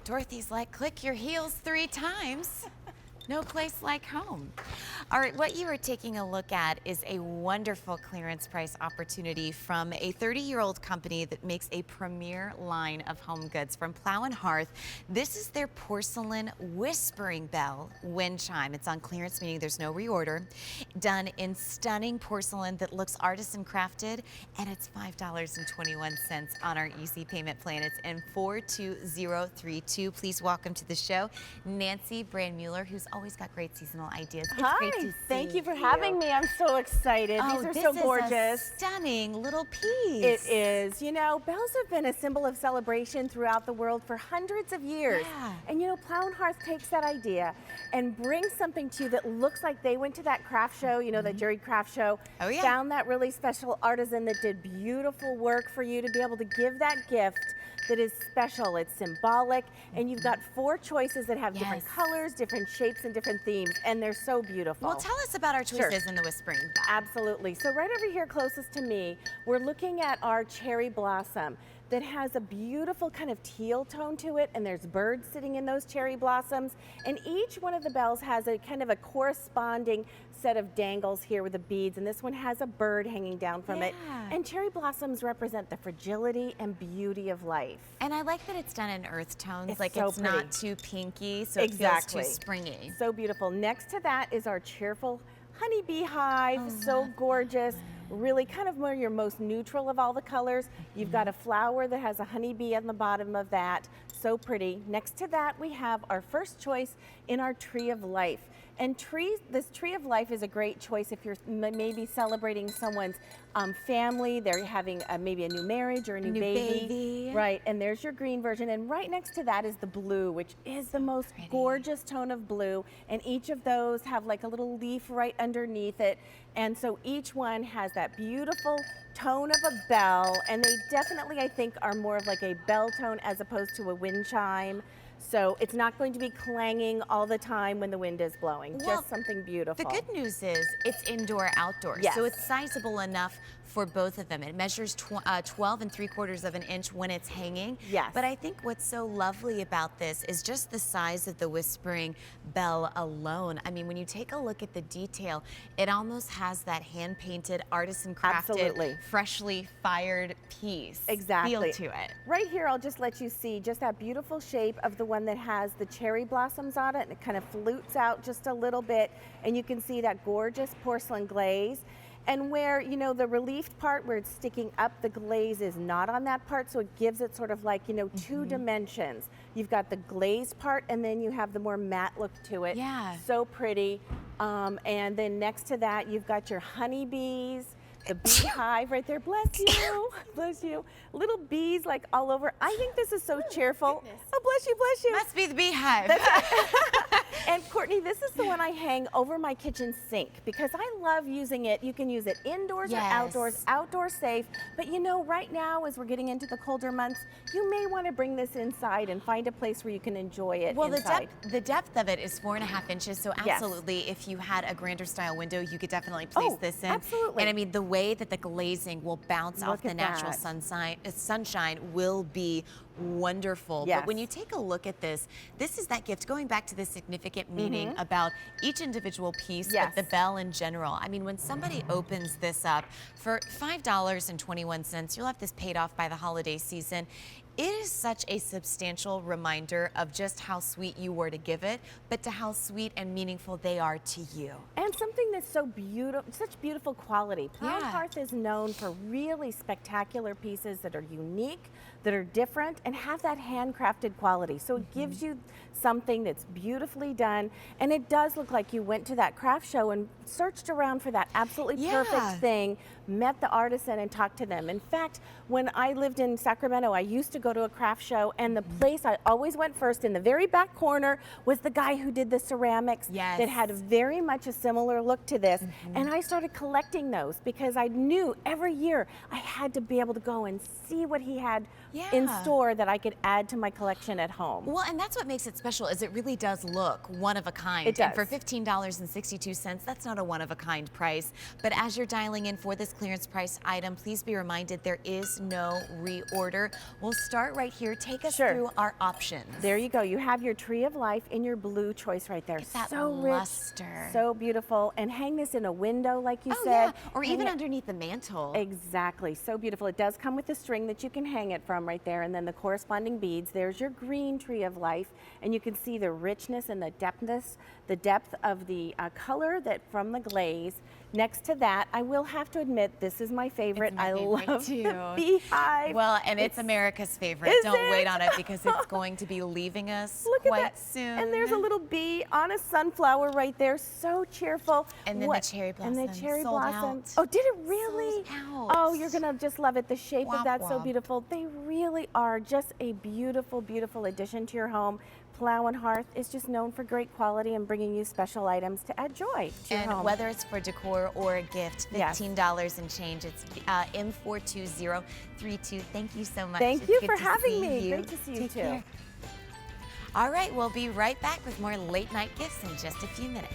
Dorothy's like, click your heels 3 times. No place like home. All right, what you are taking a look at is a wonderful clearance price opportunity from a 30-year-old company that makes a premier line of home goods from Plow Hearth. This is their porcelain whispering bell Windchime. It's on clearance, meaning there's no reorder. Done in stunning porcelain that looks artisan crafted, and it's $5.21 on our easy payment plan. It's in 42032. Please welcome to the show Nancy Brandmuller, who's always got great seasonal ideas. It's Hi, great to see thank you for having me. I'm so excited. Oh, these are so gorgeous. This is a stunning little piece. It is. You know, bells have been a symbol of celebration throughout the world for hundreds of years. Yeah. And you know, Plow Hearth takes that idea and brings something to you that looks like they went to that craft show, you know, that Jerry craft show. Oh, yeah. Found that really special artisan that did beautiful work for you to be able to give that gift that is special. It's symbolic, and you've got 4 choices that have different colors, different shapes, and different themes, and they're so beautiful. Well, tell us about our choices in the whispering bell. Absolutely. So right over here closest to me, we're looking at our cherry blossom that has a beautiful kind of teal tone to it, and there's birds sitting in those cherry blossoms, and each one of the bells has a kind of a corresponding set of dangles here with the beads, and this one has a bird hanging down from it. And cherry blossoms represent the fragility and beauty of life. And I like that it's done in earth tones, It's like so it's pretty. not too pinky, so it feels too springy. So beautiful. Next to that is our cheerful honeybee hive, so gorgeous. Really kind of more your most neutral of all the colors. You've got a flower that has a honeybee on the bottom of that. So pretty. Next to that, we have our first choice in our tree of life. And this tree of life is a great choice if you're maybe celebrating someone's family. They're having maybe a new marriage or a new baby. Right, and there's your green version. And right next to that is the blue, which is the most gorgeous tone of blue. And each of those have like a little leaf right underneath it. And so each one has that beautiful tone of a bell. And they definitely, I think, are more of like a bell tone as opposed to a wind chime. So it's not going to be clanging all the time when the wind is blowing, just something beautiful. The good news is it's indoor outdoors, so it's sizable enough for both of them. It measures 12 3/4 of an inch when it's hanging. Yes. But I think what's so lovely about this is just the size of the whispering bell alone. I mean, when you take a look at the detail, it almost has that hand-painted, artisan crafted, freshly fired piece feel to it. Right here, I'll just let you see just that beautiful shape of the one that has the cherry blossoms on it, and it kind of flutes out just a little bit, and you can see that gorgeous porcelain glaze. And where, you know, the reliefed part where it's sticking up, the glaze is not on that part, so it gives it sort of like, you know, 2 dimensions. You've got the glazed part, and then you have the more matte look to it. Yeah. So pretty. And then next to that, you've got your honeybees. The beehive right there, bless you, bless you. Little bees like all over. I think this is so cheerful. Oh, bless you, bless you. Must be the beehive. And Courtney, this is the one I hang over my kitchen sink because I love using it. You can use it indoors or outdoors, outdoor safe. But you know, right now as we're getting into the colder months, you may want to bring this inside and find a place where you can enjoy it inside. The depth of it is 4.5 inches, so absolutely, if you had a grander style window, you could definitely place this in. Absolutely. And I mean, the way that the glazing will bounce off the natural sunshine will be wonderful. But when you take a look at this is that gift, going back to the significant meaning about each individual piece, but the bell in general. I mean, when somebody opens this up for $5.21, you'll have this paid off by the holiday season. It is such a substantial reminder of just how sweet you were to give it, but to how sweet and meaningful they are to you. And something that's so beautiful, such beautiful quality. Plow Hearth is known for really spectacular pieces that are unique, that are different, and have that handcrafted quality. So it gives you something that's beautifully done, and it does look like you went to that craft show and searched around for that absolutely perfect thing, met the artisan and talked to them. In fact, when I lived in Sacramento, I used to go to a craft show, and the place I always went first in the very back corner was the guy who did the ceramics that had very much a similar look to this. And I started collecting those because I knew every year I had to be able to go and see what he had in Yeah. store that I could add to my collection at home. Well, and that's what makes it special is it really does look one of a kind. It And for does. $15.62, that's not a one of a kind price. But as you're dialing in for this clearance price item, please be reminded there is no reorder. We'll start right here. Take us Sure. through our options. There you go. You have your tree of life in your blue choice right there. Get that so luster. rich, so beautiful. And hang this in a window like you Oh, said. yeah. Or Hang even it- underneath the mantle. Exactly, so beautiful. It does come with a string that you can hang it from right there, and then the corresponding beads. There's your green tree of life, and you can see the richness and the depth of the color that from the glaze. Next to that, I will have to admit, this is my favorite. It's my I favorite love too. the beehive. Well, and it's America's favorite. Is Don't wait it? on it because it's going to be leaving us Look at quite that. soon. And there's a little bee on a sunflower right there, so cheerful. And then the cherry And the blossom cherry sold blossom. out. Oh, did it really? Sold out. Oh, you're gonna just love it. The shape of Womp that's so womp. beautiful. They really are just a beautiful, beautiful addition to your home. Plow and Hearth is just known for great quality and bringing you special items to add joy to your And home. whether it's for decor or a gift, Yes. $15 and change. It's M42032. Thank you so much. Thank It's you good for to having see me. you. Great to see you Take too. care. All right, we'll be right back with more late night gifts in just a few minutes.